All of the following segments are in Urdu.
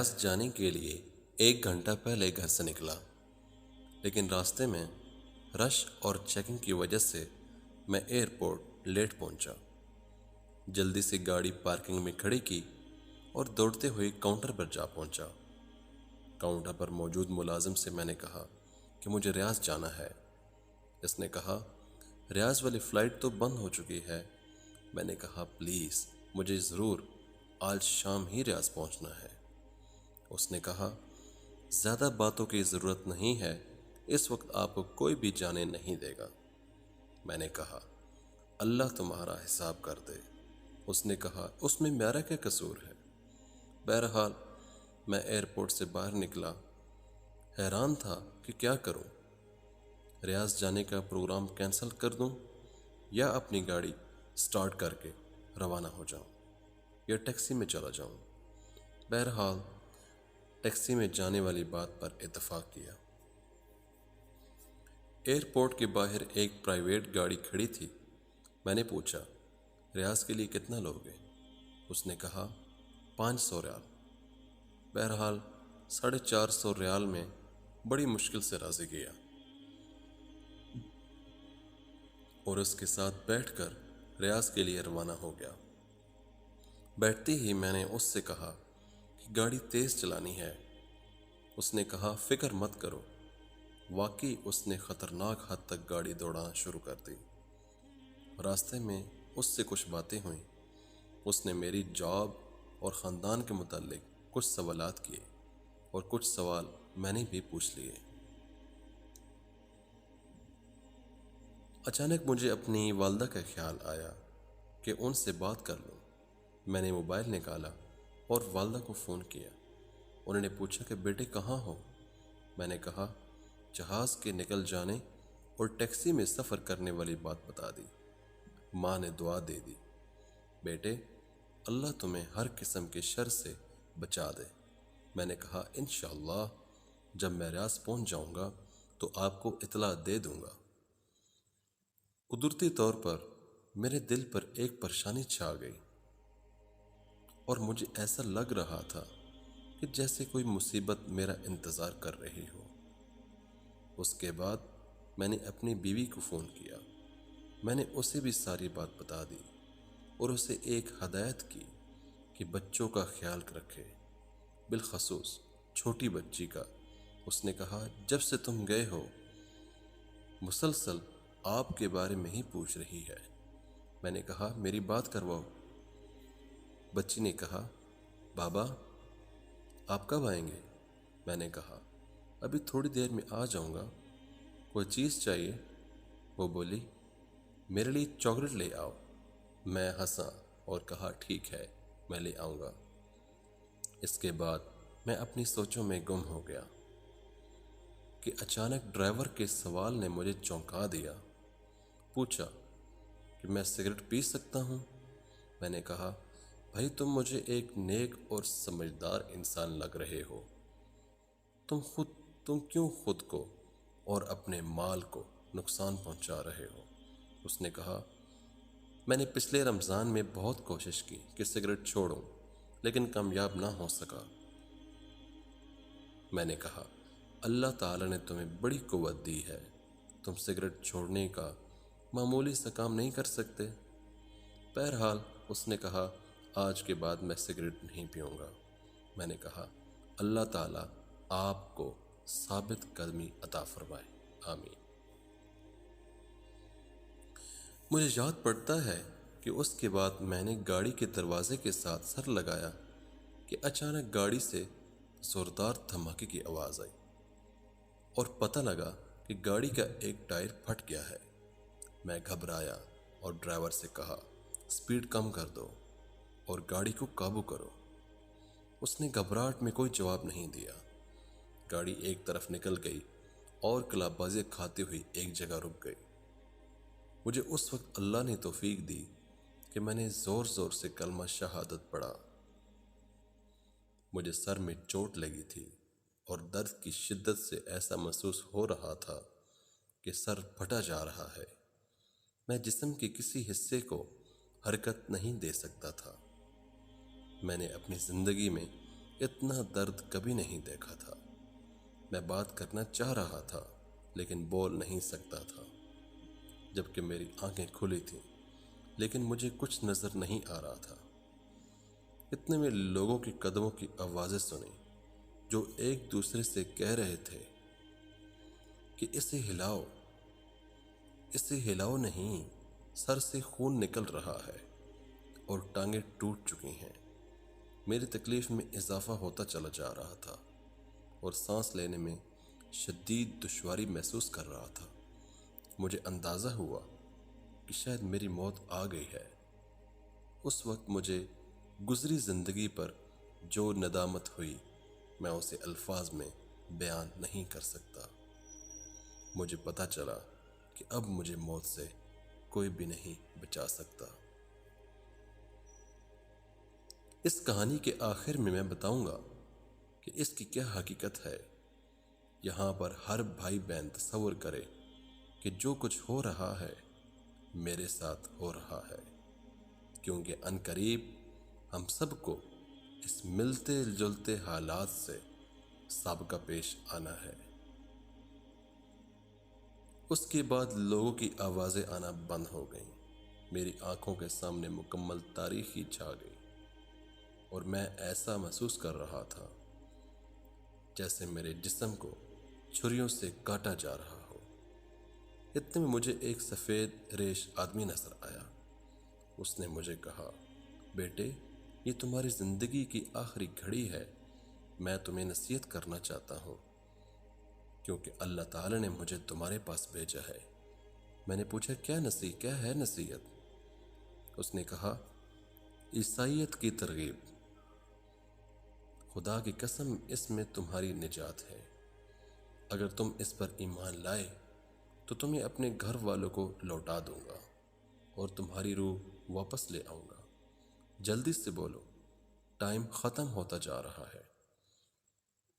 ریاض جانے کے لیے 1 گھنٹہ پہلے گھر سے نکلا، لیکن راستے میں رش اور چیکنگ کی وجہ سے میں ایئرپورٹ لیٹ پہنچا۔ جلدی سے گاڑی پارکنگ میں کھڑی کی اور دوڑتے ہوئے کاؤنٹر پر جا پہنچا۔ کاؤنٹر پر موجود ملازم سے میں نے کہا کہ مجھے ریاض جانا ہے۔ اس نے کہا ریاض والی فلائٹ تو بند ہو چکی ہے۔ میں نے کہا پلیز مجھے ضرور آج شام ہی ریاض پہنچنا ہے۔ اس نے کہا زیادہ باتوں کی ضرورت نہیں ہے، اس وقت آپ کو کوئی بھی جانے نہیں دے گا۔ میں نے کہا اللہ تمہارا حساب کر دے۔ اس نے کہا اس میں میرا کیا قصور ہے؟ بہرحال میں ایئرپورٹ سے باہر نکلا، حیران تھا کہ کیا کروں۔ ریاض جانے کا پروگرام کینسل کر دوں یا اپنی گاڑی سٹارٹ کر کے روانہ ہو جاؤں یا ٹیکسی میں چلا جاؤں۔ بہرحال ٹیکسی میں جانے والی بات پر اتفاق کیا۔ ایئرپورٹ کے باہر ایک پرائیویٹ گاڑی کھڑی تھی۔ میں نے پوچھا ریاض کے لیے کتنا لوگے؟ اس نے کہا 500 ریال۔ بہرحال 450 ریال میں بڑی مشکل سے راضی کیا اور اس کے ساتھ بیٹھ کر ریاض کے لیے روانہ ہو گیا۔ بیٹھتے ہی میں نے اس سے کہا کہ گاڑی تیز چلانی ہے۔ اس نے کہا فکر مت کرو۔ واقعی اس نے خطرناک حد تک گاڑی دوڑانا شروع کر دی۔ راستے میں اس سے کچھ باتیں ہوئیں۔ اس نے میری جاب اور خاندان کے متعلق کچھ سوالات کیے اور کچھ سوال میں نے بھی پوچھ لیے۔ اچانک مجھے اپنی والدہ کا خیال آیا کہ ان سے بات کر لوں۔ میں نے موبائل نکالا اور والدہ کو فون کیا۔ انہوں نے پوچھا کہ بیٹے کہاں ہو؟ میں نے کہا جہاز کے نکل جانے اور ٹیکسی میں سفر کرنے والی بات بتا دی۔ ماں نے دعا دے دی بیٹے اللہ تمہیں ہر قسم کے شر سے بچا دے۔ میں نے کہا انشاءاللہ جب میں ریاض پہنچ جاؤں گا تو آپ کو اطلاع دے دوں گا۔ قدرتی طور پر میرے دل پر ایک پریشانی چھا گئی اور مجھے ایسا لگ رہا تھا کہ جیسے کوئی مصیبت میرا انتظار کر رہی ہو۔ اس کے بعد میں نے اپنی بیوی کو فون کیا۔ میں نے اسے بھی ساری بات بتا دی اور اسے ایک ہدایت کی کہ بچوں کا خیال رکھے، بالخصوص چھوٹی بچی کا۔ اس نے کہا جب سے تم گئے ہو مسلسل آپ کے بارے میں ہی پوچھ رہی ہے۔ میں نے کہا میری بات کرواؤ۔ بچی نے کہا بابا آپ کب آئیں گے؟ میں نے کہا ابھی تھوڑی دیر میں آ جاؤں گا۔ کوئی چیز چاہیے؟ وہ بولی میرے لیے چاکلیٹ لے آؤ۔ میں ہنسا اور کہا ٹھیک ہے میں لے آؤں گا۔ اس کے بعد میں اپنی سوچوں میں گم ہو گیا کہ اچانک ڈرائیور کے سوال نے مجھے چونکا دیا۔ پوچھا کہ میں سگریٹ پی سکتا ہوں؟ میں نے کہا بھائی تم مجھے ایک نیک اور سمجھدار انسان لگ رہے ہو، تم کیوں خود کو اور اپنے مال کو نقصان پہنچا رہے ہو؟ اس نے کہا میں نے پچھلے رمضان میں بہت کوشش کی کہ سگریٹ چھوڑوں لیکن کامیاب نہ ہو سکا۔ میں نے کہا اللہ تعالی نے تمہیں بڑی قوت دی ہے، تم سگریٹ چھوڑنے کا معمولی سا کام نہیں کر سکتے؟ بہرحال اس نے کہا آج کے بعد میں سگریٹ نہیں پیوں گا۔ میں نے کہا اللہ تعالی آپ کو ثابت قدمی عطا فرمائے، آمین۔ مجھے یاد پڑتا ہے کہ اس کے بعد میں نے گاڑی کے دروازے کے ساتھ سر لگایا کہ اچانک گاڑی سے زوردار دھماکے کی آواز آئی اور پتہ لگا کہ گاڑی کا ایک ٹائر پھٹ گیا ہے۔ میں گھبرایا اور ڈرائیور سے کہا سپیڈ کم کر دو اور گاڑی کو قابو کرو۔ اس نے گھبراہٹ میں کوئی جواب نہیں دیا۔ گاڑی ایک طرف نکل گئی اور کلاب بازی کھاتے ہوئی ایک جگہ رک گئی۔ مجھے اس وقت اللہ نے توفیق دی کہ میں نے زور زور سے کلمہ شہادت پڑھا۔ مجھے سر میں چوٹ لگی تھی اور درد کی شدت سے ایسا محسوس ہو رہا تھا کہ سر پھٹا جا رہا ہے۔ میں جسم کے کسی حصے کو حرکت نہیں دے سکتا تھا۔ میں نے اپنی زندگی میں اتنا درد کبھی نہیں دیکھا تھا۔ میں بات کرنا چاہ رہا تھا لیکن بول نہیں سکتا تھا، جبکہ میری آنکھیں کھلی تھیں لیکن مجھے کچھ نظر نہیں آ رہا تھا۔ اتنے میں لوگوں کی قدموں کی آوازیں سنی جو ایک دوسرے سے کہہ رہے تھے کہ اسے ہلاؤ، اسے ہلاؤ نہیں، سر سے خون نکل رہا ہے اور ٹانگیں ٹوٹ چکی ہیں۔ میری تکلیف میں اضافہ ہوتا چلا جا رہا تھا اور سانس لینے میں شدید دشواری محسوس کر رہا تھا۔ مجھے اندازہ ہوا کہ شاید میری موت آ گئی ہے۔ اس وقت مجھے گزری زندگی پر جو ندامت ہوئی میں اسے الفاظ میں بیان نہیں کر سکتا۔ مجھے پتہ چلا کہ اب مجھے موت سے کوئی بھی نہیں بچا سکتا۔ اس کہانی کے آخر میں بتاؤں گا کہ اس کی کیا حقیقت ہے۔ یہاں پر ہر بھائی بہن تصور کرے کہ جو کچھ ہو رہا ہے میرے ساتھ ہو رہا ہے، کیونکہ عنقریب ہم سب کو اس ملتے جلتے حالات سے سابقہ پیش آنا ہے۔ اس کے بعد لوگوں کی آوازیں آنا بند ہو گئیں۔ میری آنکھوں کے سامنے مکمل تاریخی چھا گئی اور میں ایسا محسوس کر رہا تھا جیسے میرے جسم کو چھریوں سے کاٹا جا رہا ہو۔ اتنے میں مجھے ایک سفید ریش آدمی نظر آیا۔ اس نے مجھے کہا، بیٹے، یہ تمہاری زندگی کی آخری گھڑی ہے، میں تمہیں نصیحت کرنا چاہتا ہوں کیونکہ اللہ تعالی نے مجھے تمہارے پاس بھیجا ہے۔ میں نے پوچھا، کیا ہے نصیحت؟ اس نے کہا، عیسائیت کی ترغیب، خدا کی قسم اس میں تمہاری نجات ہے۔ اگر تم اس پر ایمان لائے تو تمہیں اپنے گھر والوں کو لوٹا دوں گا اور تمہاری روح واپس لے آؤں گا۔ جلدی سے بولو، ٹائم ختم ہوتا جا رہا ہے۔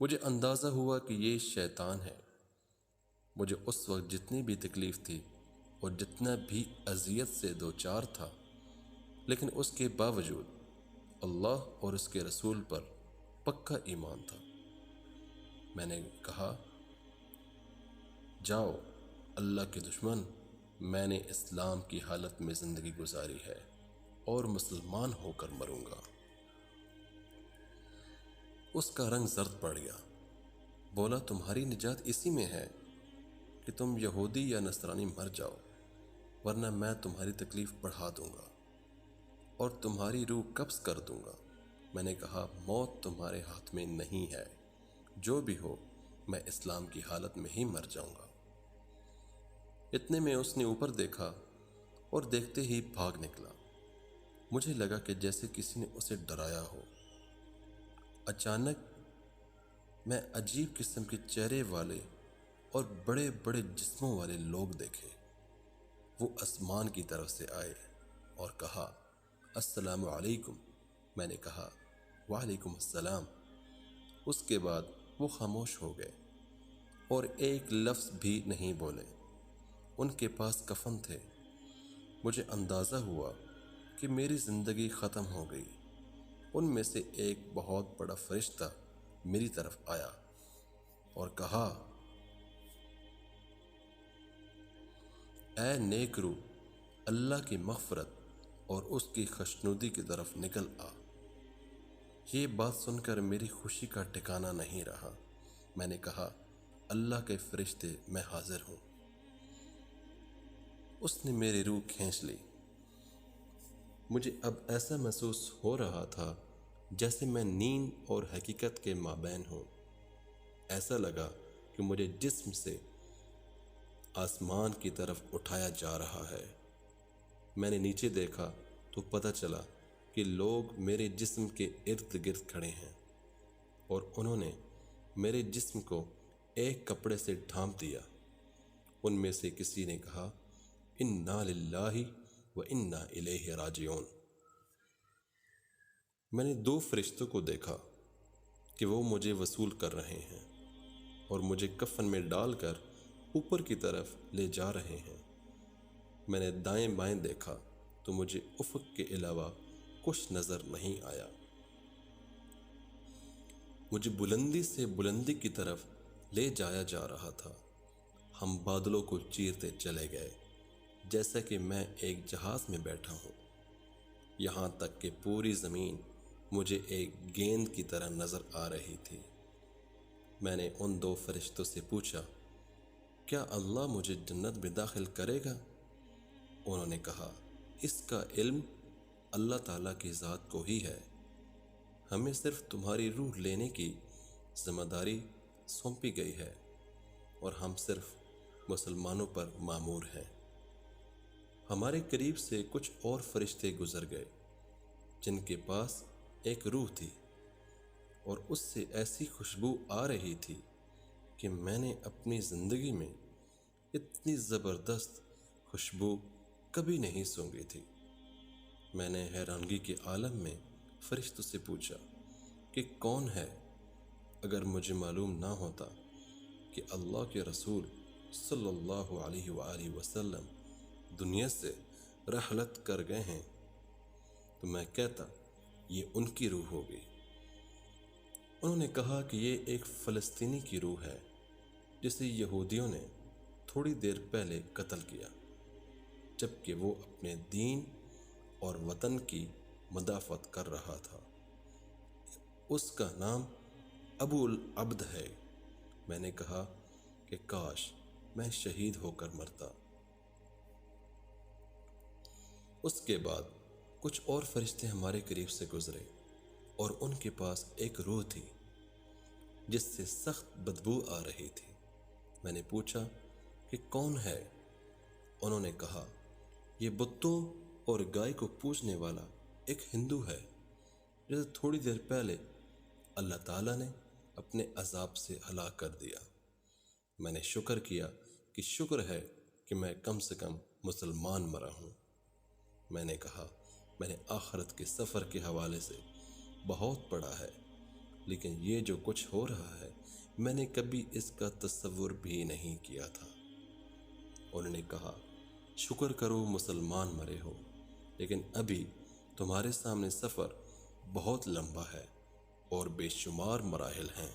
مجھے اندازہ ہوا کہ یہ شیطان ہے۔ مجھے اس وقت جتنی بھی تکلیف تھی اور جتنا بھی اذیت سے دوچار تھا، لیکن اس کے باوجود اللہ اور اس کے رسول پر پکا ایمان تھا۔ میں نے کہا، جاؤ اللہ کے دشمن، میں نے اسلام کی حالت میں زندگی گزاری ہے اور مسلمان ہو کر مروں گا۔ اس کا رنگ زرد پڑ گیا۔ بولا، تمہاری نجات اسی میں ہے کہ تم یہودی یا نصرانی مر جاؤ، ورنہ میں تمہاری تکلیف بڑھا دوں گا اور تمہاری روح قبض کر دوں گا۔ میں نے کہا، موت تمہارے ہاتھ میں نہیں ہے، جو بھی ہو میں اسلام کی حالت میں ہی مر جاؤں گا۔ اتنے میں اس نے اوپر دیکھا اور دیکھتے ہی بھاگ نکلا۔ مجھے لگا کہ جیسے کسی نے اسے ڈرایا ہو۔ اچانک میں عجیب قسم کے چہرے والے اور بڑے بڑے جسموں والے لوگ دیکھے۔ وہ آسمان کی طرف سے آئے اور کہا، السلام علیکم۔ میں نے کہا، وعلیکم السلام۔ اس کے بعد وہ خاموش ہو گئے اور ایک لفظ بھی نہیں بولے۔ ان کے پاس کفن تھے۔ مجھے اندازہ ہوا کہ میری زندگی ختم ہو گئی۔ ان میں سے ایک بہت بڑا فرشتہ میری طرف آیا اور کہا، اے نیک روح، اللہ کی مغفرت اور اس کی خوشنودی کی طرف نکل آ۔ یہ بات سن کر میری خوشی کا ٹھکانہ نہیں رہا۔ میں نے کہا، اللہ کے فرشتے، میں حاضر ہوں۔ اس نے میری روح کھینچ لی۔ مجھے اب ایسا محسوس ہو رہا تھا جیسے میں نیند اور حقیقت کے مابین ہوں۔ ایسا لگا کہ مجھے جسم سے آسمان کی طرف اٹھایا جا رہا ہے۔ میں نے نیچے دیکھا تو پتہ چلا کہ لوگ میرے جسم کے ارد گرد کھڑے ہیں اور انہوں نے میرے جسم کو ایک کپڑے سے ڈھانپ دیا۔ ان میں سے کسی نے کہا، انا للہ و انا الیہ راجعون۔ میں نے 2 فرشتوں کو دیکھا کہ وہ مجھے وصول کر رہے ہیں اور مجھے کفن میں ڈال کر اوپر کی طرف لے جا رہے ہیں۔ میں نے دائیں بائیں دیکھا تو مجھے افق کے علاوہ کچھ نظر نہیں آیا۔ مجھے بلندی سے بلندی کی طرف لے جایا جا رہا تھا۔ ہم بادلوں کو چیرتے چلے گئے جیسا کہ میں ایک جہاز میں بیٹھا ہوں، یہاں تک کہ پوری زمین مجھے ایک گیند کی طرح نظر آ رہی تھی۔ میں نے ان دو فرشتوں سے پوچھا، کیا اللہ مجھے جنت میں داخل کرے گا؟ انہوں نے کہا، اس کا علم اللہ تعالیٰ کی ذات کو ہی ہے، ہمیں صرف تمہاری روح لینے کی ذمہ داری سونپی گئی ہے اور ہم صرف مسلمانوں پر مامور ہیں۔ ہمارے قریب سے کچھ اور فرشتے گزر گئے جن کے پاس ایک روح تھی اور اس سے ایسی خوشبو آ رہی تھی کہ میں نے اپنی زندگی میں اتنی زبردست خوشبو کبھی نہیں سونگھی تھی۔ میں نے حیرانگی کے عالم میں فرشتوں سے پوچھا کہ کون ہے؟ اگر مجھے معلوم نہ ہوتا کہ اللہ کے رسول صلی اللہ علیہ وآلہ وسلم دنیا سے رحلت کر گئے ہیں تو میں کہتا یہ ان کی روح ہوگی۔ انہوں نے کہا کہ یہ ایک فلسطینی کی روح ہے جسے یہودیوں نے تھوڑی دیر پہلے قتل کیا جبکہ وہ اپنے دین اور وطن کی مدافعت کر رہا تھا۔ اس کا نام ابو العبد ہے۔ میں نے کہا کہ کاش میں شہید ہو کر مرتا۔ اس کے بعد کچھ اور فرشتے ہمارے قریب سے گزرے اور ان کے پاس ایک روح تھی جس سے سخت بدبو آ رہی تھی۔ میں نے پوچھا کہ کون ہے؟ انہوں نے کہا، یہ بتوں اور گائے کو پوجنے والا ایک ہندو ہے جسے تھوڑی دیر پہلے اللہ تعالیٰ نے اپنے عذاب سے ہلاک کر دیا۔ میں نے شکر کیا کہ شکر ہے کہ میں کم سے کم مسلمان مرا ہوں۔ میں نے کہا، میں نے آخرت کے سفر کے حوالے سے بہت پڑھا ہے، لیکن یہ جو کچھ ہو رہا ہے میں نے کبھی اس کا تصور بھی نہیں کیا تھا۔ انہوں نے کہا، شکر کرو مسلمان مرے ہو، لیکن ابھی تمہارے سامنے سفر بہت لمبا ہے اور بے شمار مراحل ہیں۔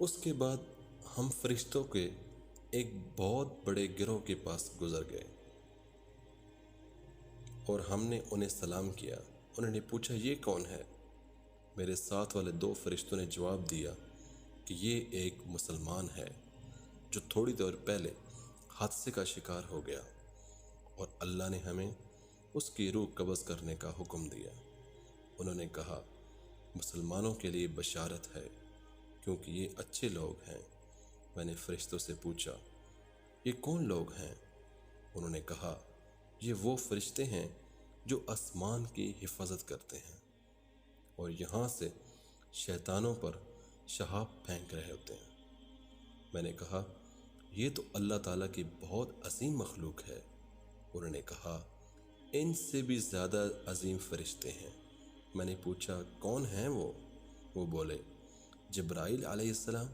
اس کے بعد ہم فرشتوں کے ایک بہت بڑے گروہ کے پاس گزر گئے اور ہم نے انہیں سلام کیا۔ انہوں نے پوچھا، یہ کون ہے؟ میرے ساتھ والے دو فرشتوں نے جواب دیا کہ یہ ایک مسلمان ہے جو تھوڑی دیر پہلے حادثے کا شکار ہو گیا اور اللہ نے ہمیں اس کی روح قبض کرنے کا حکم دیا۔ انہوں نے کہا، مسلمانوں کے لیے بشارت ہے کیونکہ یہ اچھے لوگ ہیں۔ میں نے فرشتوں سے پوچھا، یہ کون لوگ ہیں؟ انہوں نے کہا، یہ وہ فرشتے ہیں جو آسمان کی حفاظت کرتے ہیں اور یہاں سے شیطانوں پر شہاب پھینک رہے ہوتے ہیں۔ میں نے کہا، یہ تو اللہ تعالیٰ کی بہت عظیم مخلوق ہے۔ انہوں نے کہا، ان سے بھی زیادہ عظیم فرشتے ہیں۔ میں نے پوچھا، کون ہیں وہ؟ وہ بولے، جبرائیل علیہ السلام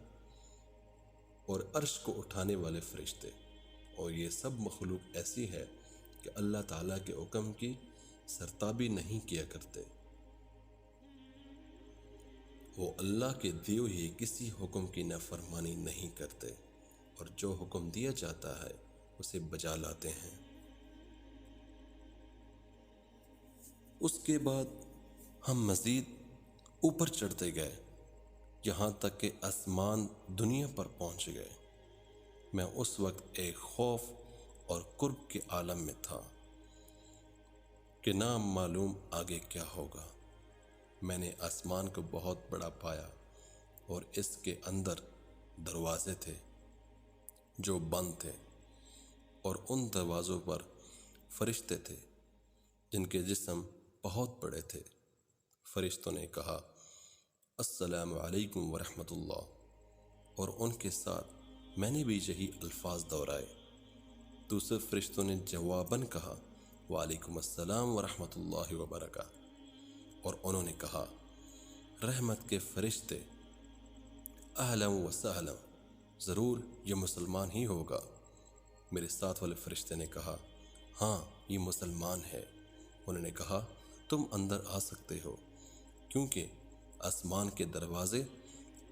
اور عرش کو اٹھانے والے فرشتے، اور یہ سب مخلوق ایسی ہے کہ اللہ تعالیٰ کے حکم کی سرتابی نہیں کیا کرتے۔ وہ اللہ کے دیے ہوئے کسی حکم کی نافرمانی نہیں کرتے اور جو حکم دیا جاتا ہے اسے بجا لاتے ہیں۔ اس کے بعد ہم مزید اوپر چڑھتے گئے یہاں تک کہ آسمان دنیا پر پہنچ گئے۔ میں اس وقت ایک خوف اور قرب کے عالم میں تھا کہ نہ معلوم آگے کیا ہوگا۔ میں نے آسمان کو بہت بڑا پایا اور اس کے اندر دروازے تھے جو بند تھے اور ان دروازوں پر فرشتے تھے جن کے جسم بہت بڑے تھے۔ فرشتوں نے کہا، السلام علیکم ورحمۃ اللہ، اور ان کے ساتھ میں نے بھی یہی الفاظ دہرائے۔ دوسرے فرشتوں نے جواباً کہا، وعلیکم السلام ورحمۃ اللہ وبرکاتہ، اور انہوں نے کہا، رحمت کے فرشتے، اہلا و سہلا، ضرور یہ مسلمان ہی ہوگا۔ میرے ساتھ والے فرشتے نے کہا، ہاں یہ مسلمان ہے۔ انہوں نے کہا، تم اندر آ سکتے ہو۔ کیونکہ آسمان کے دروازے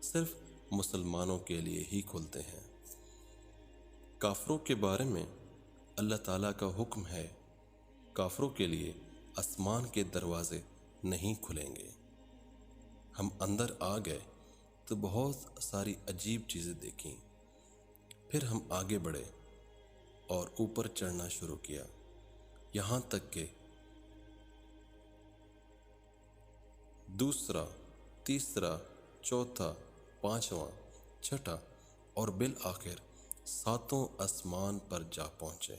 صرف مسلمانوں کے لیے ہی کھلتے ہیں۔ کافروں کے بارے میں اللہ تعالیٰ کا حکم ہے، کافروں کے لیے آسمان کے دروازے نہیں کھلیں گے۔ ہم اندر آ گئے تو بہت ساری عجیب چیزیں دیکھیں، پھر ہم آگے بڑھے اور اوپر چڑھنا شروع کیا، یہاں تک کہ دوسرا، تیسرا، چوتھا، پانچواں، چھٹا اور بالآخر ساتوں آسمان پر جا پہنچے۔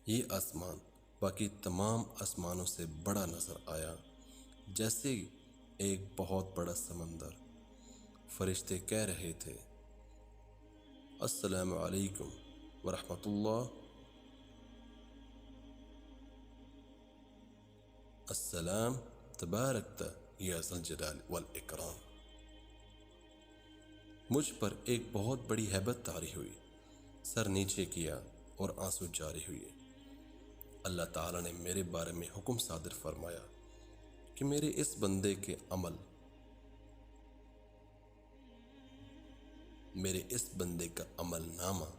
یہ آسمان باقی تمام آسمانوں سے بڑا نظر آیا، جیسے ایک بہت بڑا سمندر۔ فرشتے کہہ رہے تھے، السلام علیکم ورحمۃ اللہ، السلام تبارکت یا ذی الجلال والاکرام۔ مجھ پر ایک بہت بڑی ہیبت طاری ہوئی، سر نیچے کیا اور آنسو جاری ہوئے۔ اللہ تعالیٰ نے میرے بارے میں حکم صادر فرمایا کہ میرے اس بندے کے عمل، میرے اس بندے کا عمل نامہ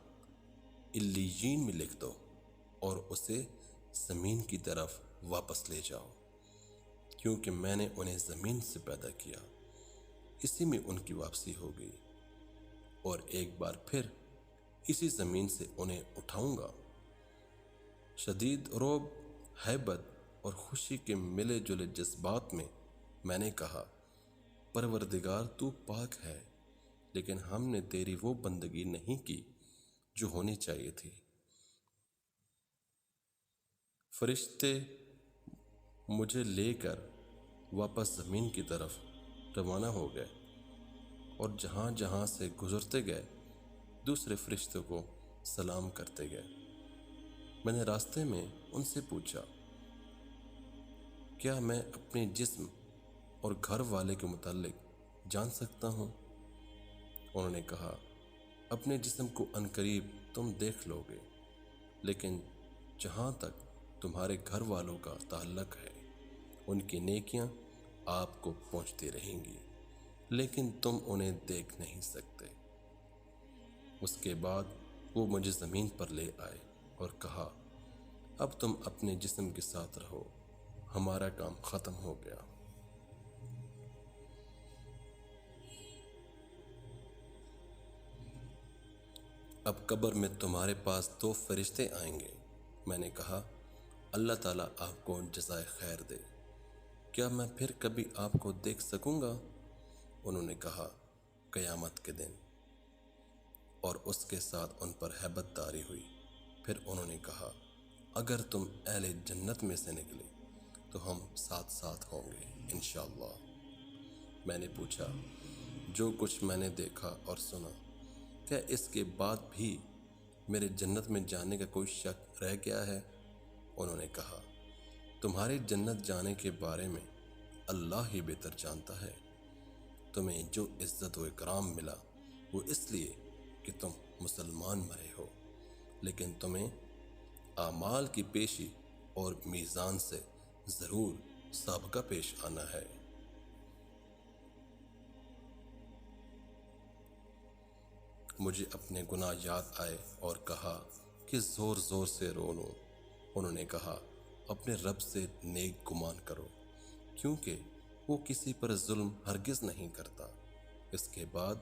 علیین میں لکھ دو اور اسے زمین کی طرف واپس لے جاؤ، کیونکہ میں نے انہیں زمین سے پیدا کیا، اسی میں ان کی واپسی ہوگی، اور ایک بار پھر اسی زمین سے انہیں اٹھاؤں گا۔ شدید رعب، ہیبت اور خوشی کے ملے جلے جذبات میں نے کہا، پروردگار تو پاک ہے، لیکن ہم نے تیری وہ بندگی نہیں کی جو ہونی چاہیے تھی۔ فرشتے مجھے لے کر واپس زمین کی طرف روانہ ہو گئے، اور جہاں جہاں سے گزرتے گئے دوسرے فرشتوں کو سلام کرتے گئے۔ میں نے راستے میں ان سے پوچھا، کیا میں اپنے جسم اور گھر والے کے متعلق جان سکتا ہوں؟ انہوں نے کہا، اپنے جسم کو عنقریب تم دیکھ لو گے، لیکن جہاں تک تمہارے گھر والوں کا تعلق ہے، ان کی نیکیاں آپ کو پہنچتی رہیں گی، لیکن تم انہیں دیکھ نہیں سکتے۔ اس کے بعد وہ مجھے زمین پر لے آئے اور کہا، اب تم اپنے جسم کے ساتھ رہو، ہمارا کام ختم ہو گیا۔ اب قبر میں تمہارے پاس 2 فرشتے آئیں گے۔ میں نے کہا، اللہ تعالیٰ آپ کو جزائے خیر دے، کیا میں پھر کبھی آپ کو دیکھ سکوں گا؟ انہوں نے کہا، قیامت کے دن، اور اس کے ساتھ ان پر ہیبت طاری ہوئی۔ پھر انہوں نے کہا، اگر تم اہل جنت میں سے نکلے تو ہم ساتھ ساتھ ہوں گے انشاءاللہ۔ میں نے پوچھا، جو کچھ میں نے دیکھا اور سنا، کیا اس کے بعد بھی میرے جنت میں جانے کا کوئی شک رہ گیا ہے؟ انہوں نے کہا، تمہارے جنت جانے کے بارے میں اللہ ہی بہتر جانتا ہے۔ تمہیں جو عزت و اکرام ملا وہ اس لیے کہ تم مسلمان مرے ہو، لیکن تمہیں اعمال کی پیشی اور میزان سے ضرور سابقہ پیش آنا ہے۔ مجھے اپنے گناہ یاد آئے اور کہا کہ زور زور سے رو لوں۔ انہوں نے کہا، اپنے رب سے نیک گمان کرو، کیونکہ وہ کسی پر ظلم ہرگز نہیں کرتا۔ اس کے بعد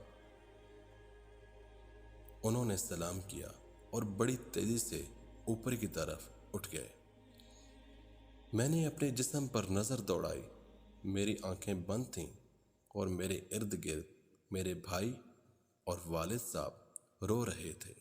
انہوں نے سلام کیا اور بڑی تیزی سے اوپر کی طرف اٹھ گئے۔ میں نے اپنے جسم پر نظر دوڑائی، میری آنکھیں بند تھیں اور میرے ارد گرد میرے بھائی اور والد صاحب رو رہے تھے۔